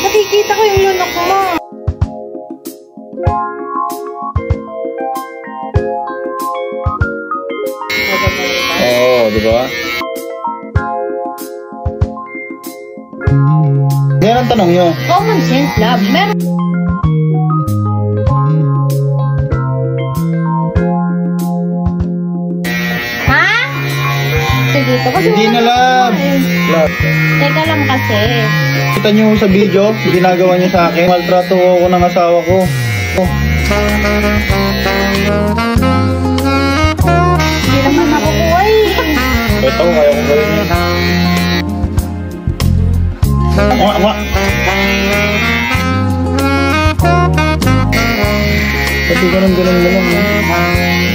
Nakikita ko yung lunok mo. Oo, di ba? Yan ang tanong nyo. Common sense, love. Meron. Ha? Dito kasi Hindi na, love. Love. Teka lang kasi. Kita nyo sa video, ginagawa nyo sa akin. Maltrato ako ng asawa ko. Oh. Hindi naman ako buhay. Ito, kaya kong gawin yun. Pati ganun mo lang.